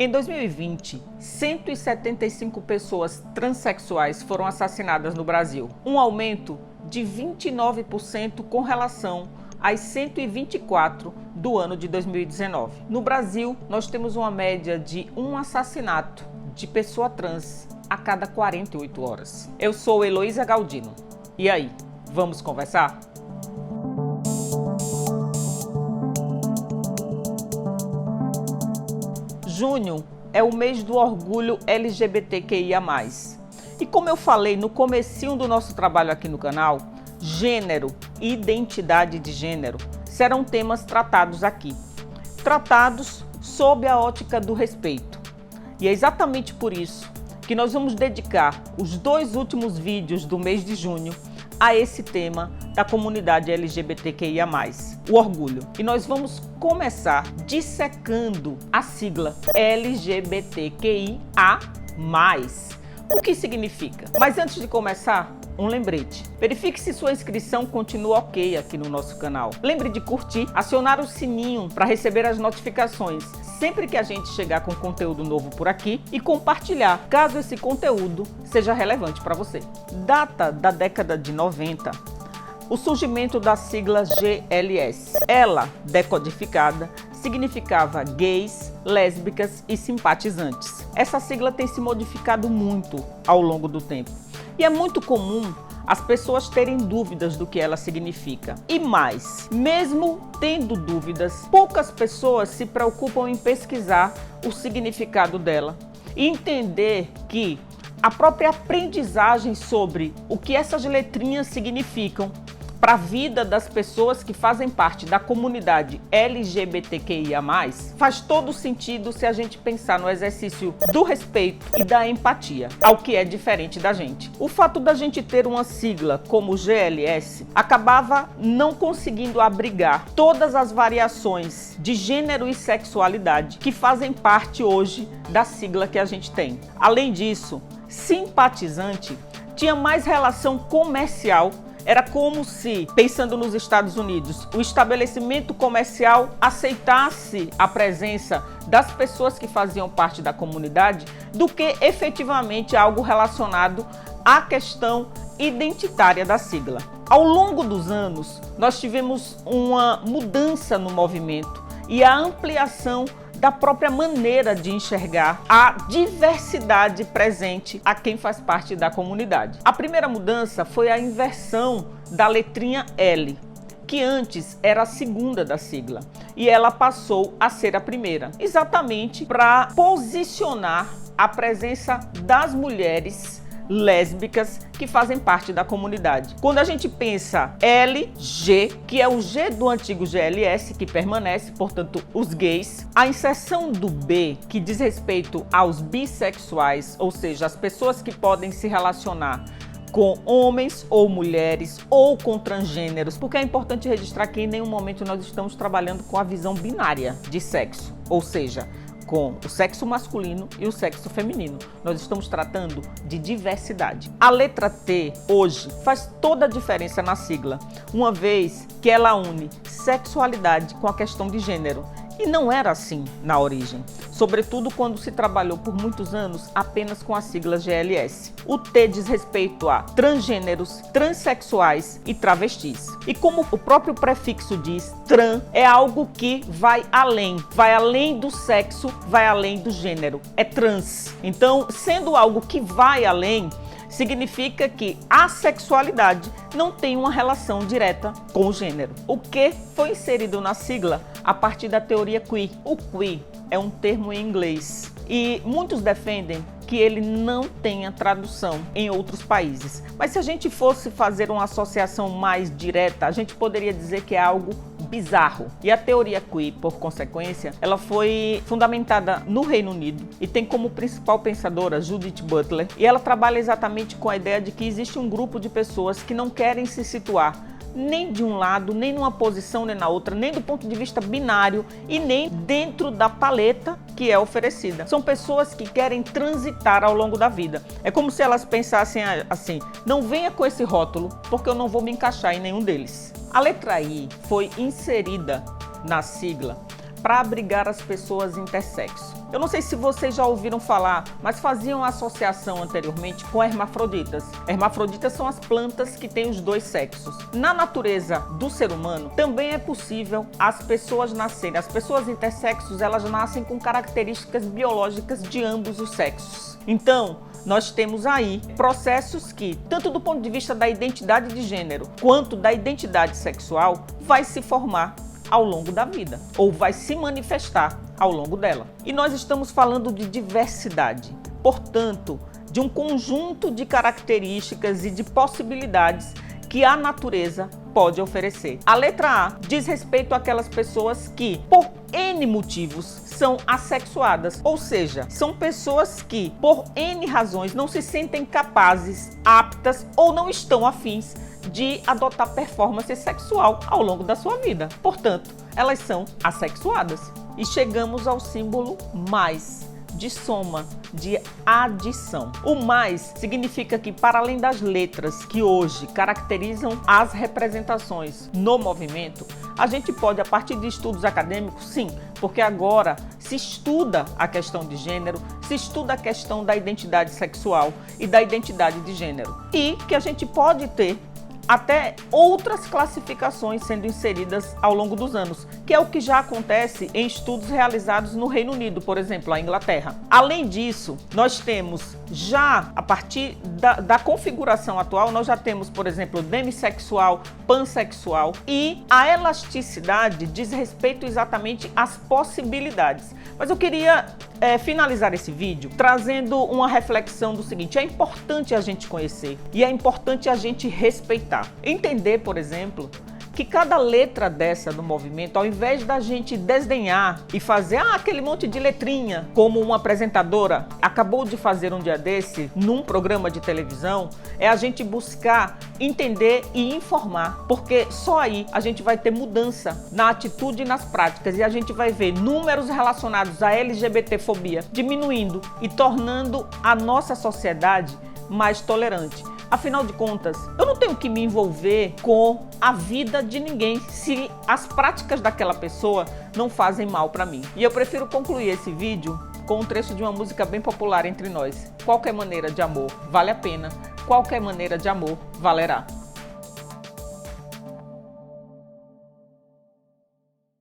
Em 2020, 175 pessoas transexuais foram assassinadas no Brasil, um aumento de 29% com relação às 124 do ano de 2019. No Brasil, nós temos uma média de um assassinato de pessoa trans a cada 48 horas. Eu sou Heloísa Galdino. E aí, vamos conversar? Junho é o mês do orgulho LGBTQIA+. E como eu falei no comecinho do nosso trabalho aqui no canal, gênero e identidade de gênero serão temas tratados aqui. Tratados sob a ótica do respeito. E é exatamente por isso que nós vamos dedicar os 2 últimos vídeos do mês de junho a esse tema da comunidade LGBTQIA+, o orgulho. E nós vamos começar dissecando a sigla LGBTQIA+. O que significa? Mas antes de começar, um lembrete. Verifique se sua inscrição continua ok aqui no nosso canal. Lembre de curtir, acionar o sininho para receber as notificações sempre que a gente chegar com conteúdo novo por aqui e compartilhar, caso esse conteúdo seja relevante para você. Data da década de 90, o surgimento da sigla GLS. Ela, decodificada, significava gays, lésbicas e simpatizantes. Essa sigla tem se modificado muito ao longo do tempo. E é muito comum as pessoas terem dúvidas do que ela significa. E mais, mesmo tendo dúvidas, poucas pessoas se preocupam em pesquisar o significado dela e entender que a própria aprendizagem sobre o que essas letrinhas significam para a vida das pessoas que fazem parte da comunidade LGBTQIA+, faz todo sentido se a gente pensar no exercício do respeito e da empatia, ao que é diferente da gente. O fato da gente ter uma sigla como GLS acabava não conseguindo abrigar todas as variações de gênero e sexualidade que fazem parte hoje da sigla que a gente tem. Além disso, simpatizante tinha mais relação comercial. Era como se, pensando nos Estados Unidos, o estabelecimento comercial aceitasse a presença das pessoas que faziam parte da comunidade do que efetivamente algo relacionado à questão identitária da sigla. Ao longo dos anos, nós tivemos uma mudança no movimento e a ampliação da própria maneira de enxergar a diversidade presente a quem faz parte da comunidade. A primeira mudança foi a inversão da letrinha L, que antes era a segunda da sigla, e ela passou a ser a primeira, exatamente para posicionar a presença das mulheres lésbicas que fazem parte da comunidade. Quando a gente pensa LG, que é o G do antigo GLS, que permanece, portanto, os gays, a inserção do B, que diz respeito aos bissexuais, ou seja, as pessoas que podem se relacionar com homens ou mulheres ou com transgêneros, porque é importante registrar que em nenhum momento nós estamos trabalhando com a visão binária de sexo, ou seja, com o sexo masculino e o sexo feminino. Nós estamos tratando de diversidade. A letra T, hoje, faz toda a diferença na sigla, uma vez que ela une sexualidade com a questão de gênero. E não era assim na origem, sobretudo quando se trabalhou por muitos anos apenas com a sigla GLS. O T diz respeito a transgêneros, transexuais e travestis. E como o próprio prefixo diz, tran é algo que vai além do sexo, vai além do gênero, é trans. Então, sendo algo que vai além, significa que a sexualidade não tem uma relação direta com o gênero. O que foi inserido na sigla a partir da teoria queer. O queer é um termo em inglês e muitos defendem que ele não tenha tradução em outros países. Mas se a gente fosse fazer uma associação mais direta, a gente poderia dizer que é algo bizarro. E a teoria queer, por consequência, ela foi fundamentada no Reino Unido e tem como principal pensadora Judith Butler. E ela trabalha exatamente com a ideia de que existe um grupo de pessoas que não querem se situar nem de um lado, nem numa posição, nem na outra, nem do ponto de vista binário e nem dentro da paleta que é oferecida. São pessoas que querem transitar ao longo da vida. É como se elas pensassem assim, não venha com esse rótulo, porque eu não vou me encaixar em nenhum deles. A letra I foi inserida na sigla para abrigar as pessoas intersexo. Eu não sei se vocês já ouviram falar, mas faziam associação anteriormente com hermafroditas. Hermafroditas são as plantas que têm os dois sexos. Na natureza do ser humano, também é possível as pessoas nascerem. As pessoas intersexos, elas nascem com características biológicas de ambos os sexos. Então, nós temos aí processos que, tanto do ponto de vista da identidade de gênero, quanto da identidade sexual, vai se formar ao longo da vida, ou vai se manifestar ao longo dela. E nós estamos falando de diversidade, portanto, de um conjunto de características e de possibilidades que a natureza pode oferecer. A letra A diz respeito àquelas pessoas que, por N motivos, são assexuadas, ou seja, são pessoas que, por N razões, não se sentem capazes, aptas ou não estão afins de adotar performance sexual ao longo da sua vida. Portanto, elas são assexuadas. E chegamos ao símbolo mais, de soma, de adição. O mais significa que, para além das letras que hoje caracterizam as representações no movimento, a gente pode, a partir de estudos acadêmicos, sim, porque agora se estuda a questão de gênero, se estuda a questão da identidade sexual e da identidade de gênero. E que a gente pode ter até outras classificações sendo inseridas ao longo dos anos, que é o que já acontece em estudos realizados no Reino Unido, por exemplo, a Inglaterra. Além disso, nós temos já, a partir da configuração atual, nós já temos, por exemplo, demissexual, pansexual, e a elasticidade diz respeito exatamente às possibilidades. Mas eu queria finalizar esse vídeo trazendo uma reflexão do seguinte: é importante a gente conhecer e é importante a gente respeitar. Entender, por exemplo, que cada letra dessa do movimento, ao invés da gente desdenhar e fazer aquele monte de letrinha, como uma apresentadora acabou de fazer um dia desse num programa de televisão, é a gente buscar entender e informar, porque só aí a gente vai ter mudança na atitude e nas práticas, e a gente vai ver números relacionados à LGBTfobia diminuindo e tornando a nossa sociedade mais tolerante. Afinal de contas, eu não tenho que me envolver com a vida de ninguém se as práticas daquela pessoa não fazem mal para mim. E eu prefiro concluir esse vídeo com um trecho de uma música bem popular entre nós. Qualquer maneira de amor vale a pena, qualquer maneira de amor valerá.